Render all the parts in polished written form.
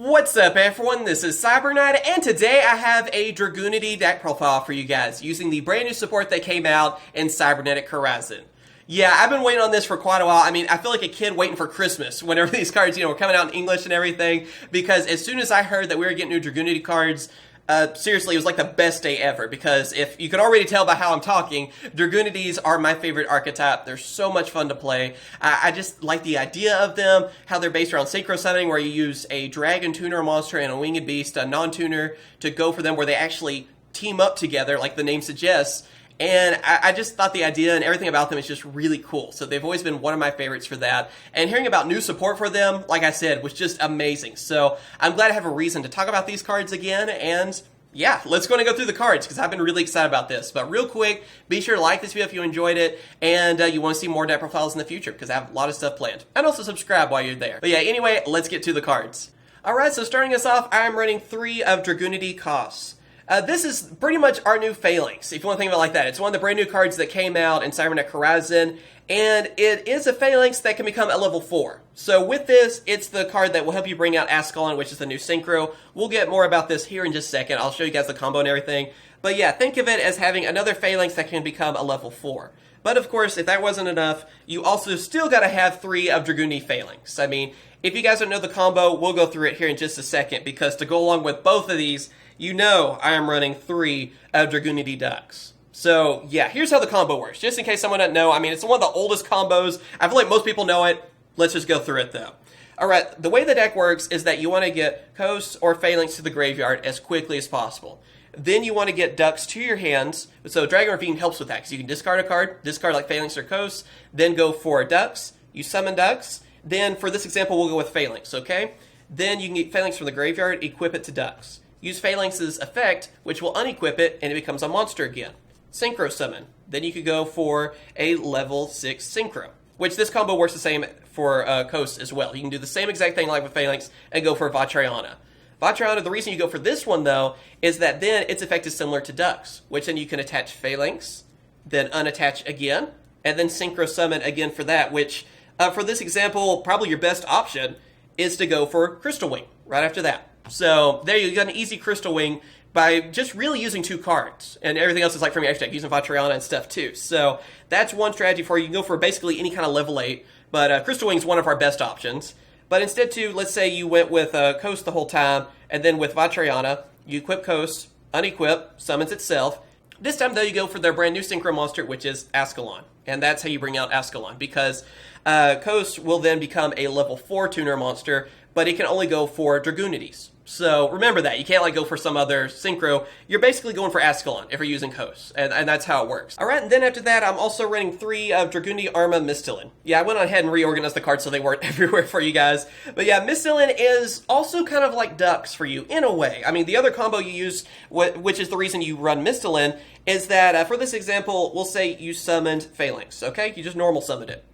What's up everyone, this is CyberKnight, and today I have a Dragunity Deck Profile for you guys, using the brand new support that came out in Cybernetic Horizon. Yeah, I've been waiting on this for quite a while. I mean, I feel like a kid waiting for Christmas whenever these cards, were coming out in English and everything, because as soon as I heard that we were getting new Dragunity cards, seriously, it was like the best day ever, because if you can already tell by how I'm talking, Dragunities are my favorite archetype. They're so much fun to play. I just like the idea of them, how they're based around synchro summoning, where you use a dragon tuner monster and a winged beast, a non-tuner, to go for them, where they actually team up together, like the name suggests. And I just thought the idea and everything about them is just really cool. So they've always been one of my favorites for that. And hearing about new support for them, like I said, was just amazing. So I'm glad I have a reason to talk about these cards again. And yeah, let's go and go through the cards, because I've been really excited about this. But real quick, be sure to like this video if you enjoyed it, and you want to see more deck profiles in the future, because I have a lot of stuff planned. And also subscribe while you're there. But yeah, anyway, let's get to the cards. Alright, so starting us off, I'm running 3 of Dragunity Costs. This is pretty much our new Phalanx, if you want to think of it like that. It's one of the brand new cards that came out in Cybernetic Horizon, and it is a Phalanx that can become a level 4. So with this, it's the card that will help you bring out Ascalon, which is the new Synchro. We'll get more about this here in just a second. I'll show you guys the combo and everything. But yeah, think of it as having another Phalanx that can become a level 4. But of course, if that wasn't enough, you also still gotta have 3 of Dragunity Phalanx. I mean, if you guys don't know the combo, we'll go through it here in just a second, because to go along with both of these, you know I am running 3 of Dragunity Ducks. So yeah, here's how the combo works, just in case someone doesn't know. I mean, it's one of the oldest combos. I feel like most people know it. Let's just go through it though. Alright, the way the deck works is that you want to get Coasts or Phalanx to the graveyard as quickly as possible. Then you want to get Ducks to your hands. So Dragon Ravine helps with that, because you can discard a card, discard like Phalanx or Coasts, then go for Ducks, you summon Ducks, then for this example we'll go with Phalanx, okay? Then you can get Phalanx from the graveyard, equip it to Ducks. Use Phalanx's effect, which will unequip it, and it becomes a monster again. Synchro Summon. Then you could go for a level 6 Synchro, which this combo works the same for Coast as well. You can do the same exact thing like with Phalanx and go for Vatriana. Vatriana, the reason you go for this one though, is that then its effect is similar to Ducks, which then you can attach Phalanx, then unattach again, and then Synchro Summon again for that, which for this example, probably your best option is to go for Crystal Wing right after that. So there you got an easy Crystal Wing by just really using 2 cards, and everything else is like from your extra deck, using Vatriana and stuff too. So that's one strategy for you. You can go for basically any kind of level 8, but Crystal Wing is one of our best options. But instead too, let's say you went with Coast the whole time, and then with Vatriana, you equip Coast, unequip, summons itself. This time though, you go for their brand new Synchro monster, which is Ascalon. And that's how you bring out Ascalon, because Coast will then become a level 4 tuner monster, but it can only go for Dragunities. So remember that. You can't like go for some other Synchro. You're basically going for Ascalon if you're using Coast, and that's how it works. Alright, and then after that, I'm also running 3 of Dragunity Arma Mistilin. Yeah, I went ahead and reorganized the cards so they weren't everywhere for you guys. But yeah, Mistilin is also kind of like Ducks for you, in a way. I mean, the other combo you use, which is the reason you run Mistilin, is that for this example, we'll say you summoned Phalanx, okay? You just normal summoned it.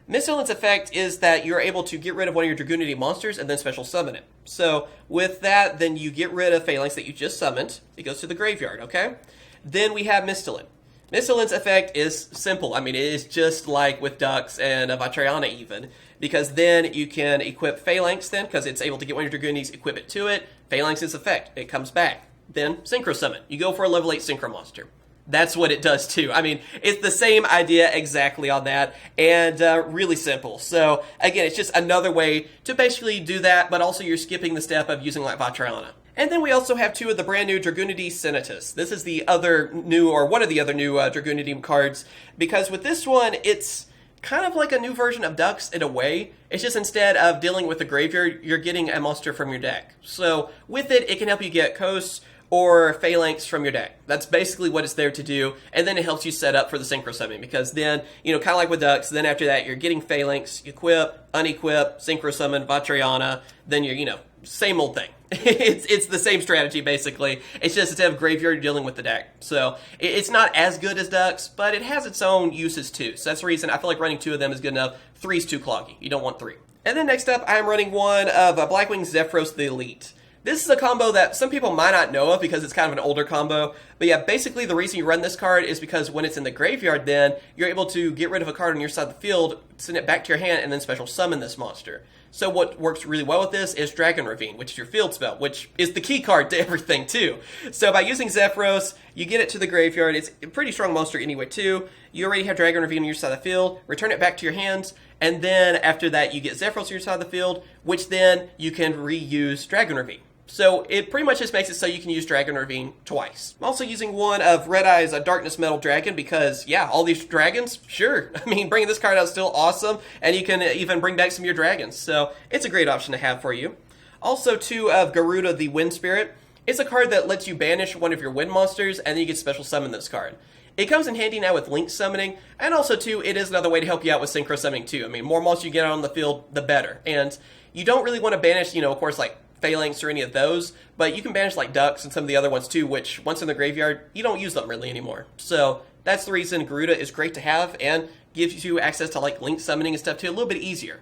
Mistilin's effect is that you're able to get rid of one of your Dragunity monsters and then special summon it. So with that, then you get rid of Phalanx that you just summoned. It goes to the graveyard, okay? Then we have Mistilin. Mistilin's effect is simple. I mean, it is just like with Ducks and Vatriana even, because then you can equip Phalanx then, because it's able to get one of your Dragunities, equip it to it. Phalanx's effect, it comes back. Then Synchro Summon. You go for a level 8 Synchro monster. That's what it does too. I mean, it's the same idea exactly on that, and really simple. So again, it's just another way to basically do that, but also you're skipping the step of using like Vatriana. And then we also have 2 of the brand new Dragunity Senatus. This is the other new, or one of the other new Dragunity cards, because with this one, it's kind of like a new version of Ducks in a way. It's just instead of dealing with the graveyard, you're getting a monster from your deck. So with it, it can help you get Coasts or Phalanx from your deck. That's basically what it's there to do, and then it helps you set up for the Synchro Summon, because then, kind of like with Ducks, then after that, you're getting Phalanx, equip, unequip, Synchro Summon, Vatriana, then you're, same old thing. It's the same strategy, basically. It's just instead of graveyard, you're dealing with the deck. So it's not as good as Ducks, but it has its own uses too. So that's the reason I feel like running 2 of them is good enough. 3's too cloggy. You don't want 3. And then next up, I'm running 1 of Blackwing Zephyros the Elite. This is a combo that some people might not know of because it's kind of an older combo. But yeah, basically the reason you run this card is because when it's in the graveyard, then you're able to get rid of a card on your side of the field, send it back to your hand, and then special summon this monster. So what works really well with this is Dragon Ravine, which is your field spell, which is the key card to everything too. So by using Zephyros, you get it to the graveyard. It's a pretty strong monster anyway too. You already have Dragon Ravine on your side of the field, return it back to your hands, and then after that you get Zephyros on your side of the field, which then you can reuse Dragon Ravine. So it pretty much just makes it so you can use Dragon Ravine twice. I'm also using one of Red Eye's Darkness Metal Dragon because, yeah, all these dragons, sure. I mean, bringing this card out is still awesome, and you can even bring back some of your dragons. So it's a great option to have for you. Also, two of Garuda the Wind Spirit. It's a card that lets you banish one of your wind monsters, and then you can special summon this card. It comes in handy now with link summoning, and also, too, it is another way to help you out with synchro summoning, too. I mean, more monsters you get out on the field, the better. And you don't really want to banish, of course, like Phalanx or any of those, but you can banish like Ducks and some of the other ones too, which once in the graveyard, you don't use them really anymore. So that's the reason Garuda is great to have and gives you access to like link summoning and stuff too, a little bit easier.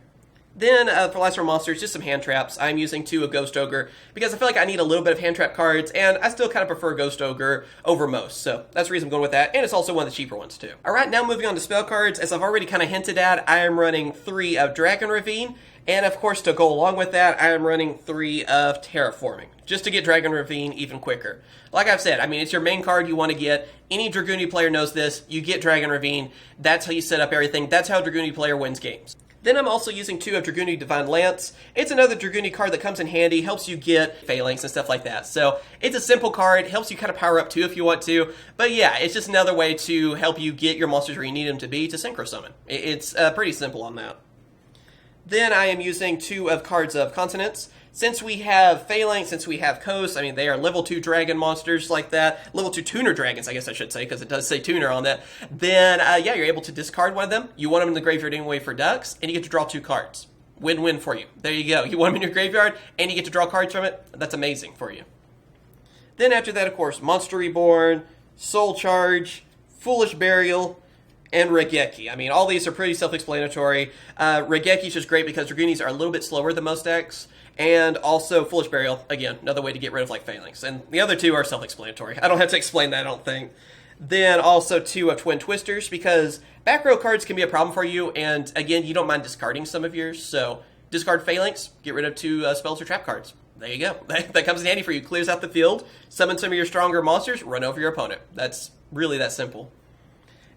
Then for last round monsters, just some hand traps. I'm using two of Ghost Ogre because I feel like I need a little bit of hand trap cards, and I still kind of prefer Ghost Ogre over most. So that's the reason I'm going with that, and it's also one of the cheaper ones too. All right, now moving on to spell cards. As I've already kind of hinted at, I am running 3 of Dragon Ravine, and of course to go along with that, I am running 3 of Terraforming, just to get Dragon Ravine even quicker. Like I've said, I mean, it's your main card you want to get. Any Dragunity player knows this. You get Dragon Ravine. That's how you set up everything. That's how a Dragunity player wins games. Then I'm also using 2 of Dragunity Divine Lance. It's another Dragunity card that comes in handy, helps you get Phalanx and stuff like that. So it's a simple card, helps you kind of power up too if you want to. But yeah, it's just another way to help you get your monsters where you need them to be to synchro summon. It's pretty simple on that. Then I am using 2 of Cards of Continents. Since we have Phalanx, since we have Coast, I mean, they are level 2 dragon monsters like that. Level 2 tuner dragons, I guess I should say, because it does say tuner on that. Then, yeah, you're able to discard one of them. You want them in the graveyard anyway for Ducks, and you get to draw 2 cards. Win-win for you. There you go. You want them in your graveyard, and you get to draw cards from it. That's amazing for you. Then after that, of course, Monster Reborn, Soul Charge, Foolish Burial, and Regeki. I mean, all these are pretty self-explanatory. Regeki is just great because Dragunities are a little bit slower than most decks. And also Foolish Burial, again, another way to get rid of like Phalanx. And the other 2 are self-explanatory. I don't have to explain that, I don't think. Then also 2 of Twin Twisters, because back row cards can be a problem for you, and again, you don't mind discarding some of yours, so discard Phalanx, get rid of 2 spells or trap cards. There you go. That comes in handy for you. Clears out the field, summon some of your stronger monsters, run over your opponent. That's really that simple.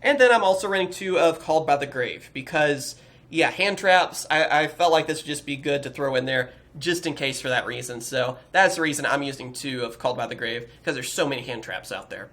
And then I'm also running 2 of Called by the Grave, because, yeah, hand traps, I felt like this would just be good to throw in there, just in case for that reason. So that's the reason I'm using 2 of Called by the Grave, because there's so many hand traps out there.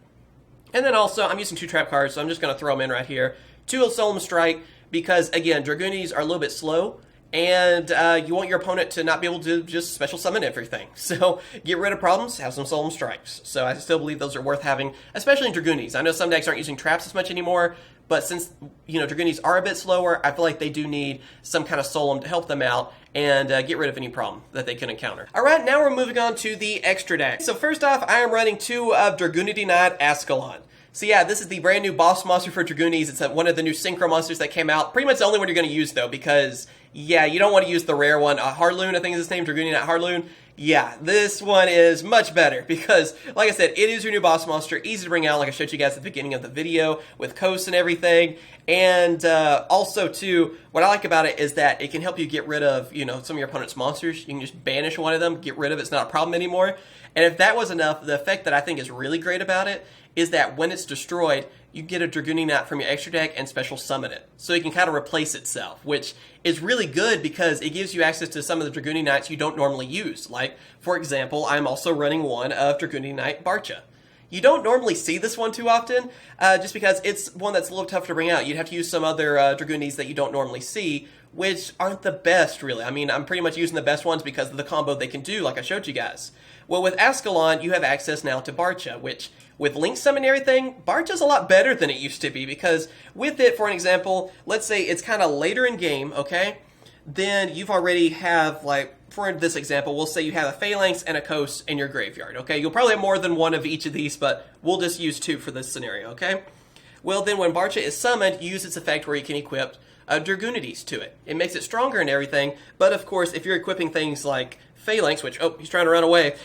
And then also, I'm using 2 trap cards, so I'm just going to throw them in right here. 2 of Solemn Strike, because, again, Dragunities are a little bit slow, and you want your opponent to not be able to just special summon everything. So get rid of problems, have some Solemn Strikes. So I still believe those are worth having, especially in Dragunities. I know some decks aren't using traps as much anymore, but since, Dragunities are a bit slower, I feel like they do need some kind of Solemn to help them out and get rid of any problem that they can encounter. All right, now we're moving on to the extra deck. So first off, I am running 2 of Dragunity Knight Ascalon. So yeah, this is the brand new boss monster for Dragunities. It's one of the new synchro monsters that came out. Pretty much the only one you're going to use, though, because, yeah, you don't want to use the rare one. Harloon, I think is his name, Dragunity Knight Harloon. Yeah, this one is much better because, like I said, it is your new boss monster, easy to bring out, like I showed you guys at the beginning of the video, with coasts and everything. And also, too, what I like about it is that it can help you get rid of, some of your opponent's monsters. You can just banish one of them, get rid of it. It's not a problem anymore. And if that was enough, the effect that I think is really great about it is that when it's destroyed, you get a Dragunity Knight from your extra deck and special summon it. So it can kind of replace itself, which is really good because it gives you access to some of the Dragunity Knights you don't normally use. Like, for example, I'm also running one of Dragunity Knight Barcha. You don't normally see this one too often, just because it's one that's a little tough to bring out. You'd have to use some other Dragunities that you don't normally see, which aren't the best, really. I mean, I'm pretty much using the best ones because of the combo they can do, like I showed you guys. Well, with Ascalon, you have access now to Barcha, which, with Link Summon and everything, Barcha's a lot better than it used to be, because with it, for an example, let's say it's kind of later in game, okay? Then you've already have, like, for this example, we'll say you have a Phalanx and a Coast in your graveyard, okay? You'll probably have more than one of each of these, but we'll just use 2 for this scenario, okay? Well, then when Barcha is summoned, you use its effect where you can equip Dragunities to it. It makes it stronger and everything, but of course, if you're equipping things like Phalanx, which, oh, he's trying to run away,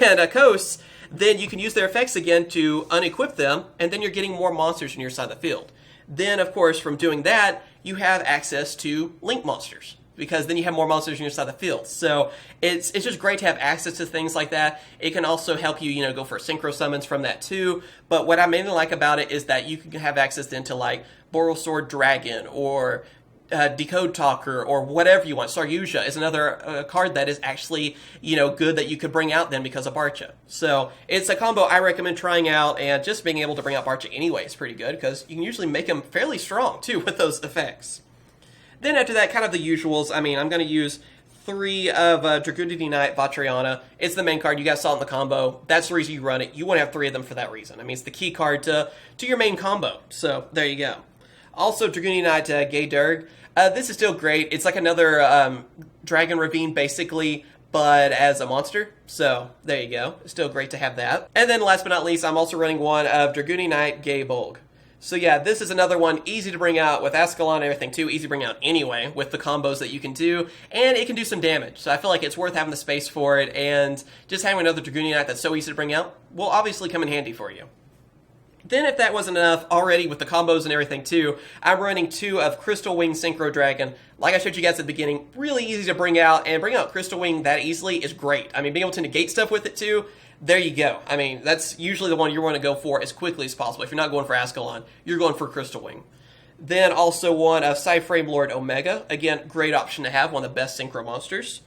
and Coasts, then you can use their effects again to unequip them, and then you're getting more monsters on your side of the field. Then, of course, from doing that, you have access to Link monsters, because then you have more monsters on your side of the field. So it's just great to have access to things like that. It can also help you, go for synchro summons from that too. But what I mainly like about it is that you can have access into like Borrelsword Dragon or Decode Talker or whatever you want. Saryuja is another card that is actually, good that you could bring out then because of Barcha. So it's a combo I recommend trying out, and just being able to bring out Barcha anyway is pretty good because you can usually make him fairly strong too with those effects. Then after that, kind of the usuals. I mean, I'm going to use 3 of Dragunity Knight Vatriana. It's the main card. You guys saw it in the combo. That's the reason you run it. You want to have 3 of them for that reason. I mean, it's the key card to your main combo. So there you go. Also, Dragunity Knight Gay Durg. This is still great. It's like another Dragon Ravine, basically, but as a monster. So there you go. It's still great to have that. And then last but not least, I'm also running one of Dragunity Knight Gay Bolg. So yeah, this is another one, easy to bring out with Ascalon and everything too, easy to bring out anyway with the combos that you can do, and it can do some damage. So I feel like it's worth having the space for it, and just having another Dragunity Knight that's so easy to bring out will obviously come in handy for you. Then if that wasn't enough already with the combos and everything too, I'm running 2 of Crystal Wing Synchro Dragon. Like I showed you guys at the beginning, really easy to bring out, and bringing out Crystal Wing that easily is great. I mean, being able to negate stuff with it too, there you go. I mean, that's usually the one you want to go for as quickly as possible. If you're not going for Ascalon, you're going for Crystal Wing. Then also one of Psyframe Lord Omega. Again, great option to have, one of the best synchro monsters.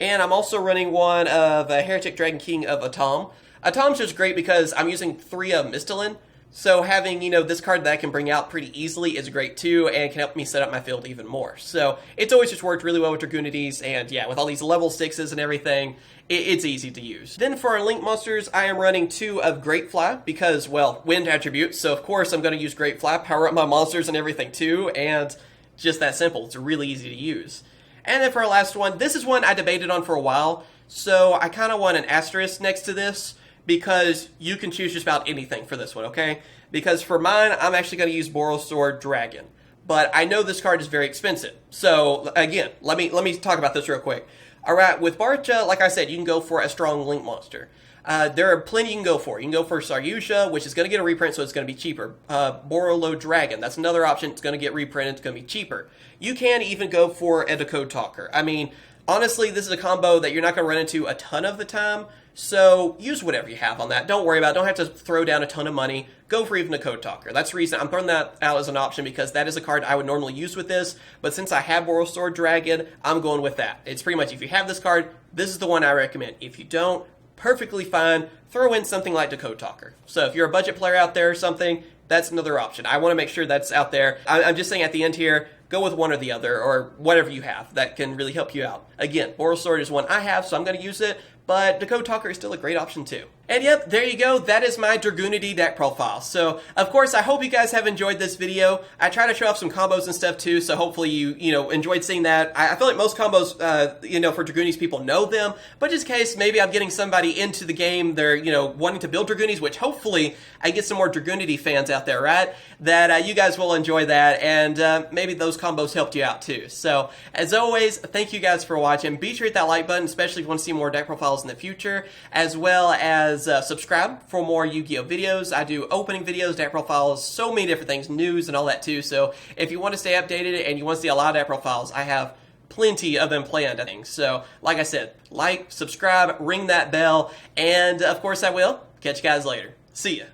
And I'm also running one of Heretic Dragon King of Atom. Atom's just great because I'm using 3 of Misthalin. So having, this card that I can bring out pretty easily is great too, and can help me set up my field even more. So it's always just worked really well with Dragunities, and yeah, with all these level 6s and everything, it's easy to use. Then for our Link monsters, I am running 2 of Greatfly, because, well, wind attributes, so of course I'm going to use Greatfly, power up my monsters and everything too, and just that simple. It's really easy to use. And then for our last one, this is one I debated on for a while, so I kind of want an asterisk next to this, because you can choose just about anything for this one, okay? Because for mine, I'm actually going to use Borrelsword Dragon. But I know this card is very expensive. So, again, let me talk about this real quick. Alright, with Barcha, like I said, you can go for a strong Link monster. There are plenty you can go for. You can go for Saryuja, which is going to get a reprint, so it's going to be cheaper. Borrelsword Dragon, that's another option. It's going to get reprinted, it's going to be cheaper. You can even go for a Decode Talker. I mean, honestly, this is a combo that you're not going to run into a ton of the time, so use whatever you have on that. Don't worry about it. Don't have to throw down a ton of money. Go for even a Code Talker. That's the reason I'm throwing that out as an option, because that is a card I would normally use with this, but since I have Borrelsword Dragon, I'm going with that. It's pretty much, if you have this card, this is the one I recommend. If you don't, perfectly fine. Throw in something like Decode Talker. So if you're a budget player out there or something, that's another option. I want to make sure that's out there. I'm just saying at the end here, go with one or the other, or whatever you have that can really help you out. Again, Borrelsword is one I have, so I'm going to use it, but Decode Talker is still a great option too. And yep, there you go. That is my Dragunity deck profile. So, of course, I hope you guys have enjoyed this video. I try to show off some combos and stuff too, so hopefully you enjoyed seeing that. I feel like most combos, for Dragunities, people know them, but just in case maybe I'm getting somebody into the game, they're, wanting to build Dragunities, which hopefully I get some more Dragunity fans out there, right? That you guys will enjoy that, and maybe those combos helped you out too. So, as always, thank you guys for watching. Be sure to hit that like button, especially if you want to see more deck profiles in the future, as well as subscribe for more Yu-Gi-Oh videos. I do opening videos, deck profiles, so many different things, news and all that too. So if you want to stay updated and you want to see a lot of deck profiles, I have plenty of them planned, I think. So like I said, like, subscribe, ring that bell, and of course I will catch you guys later. See ya.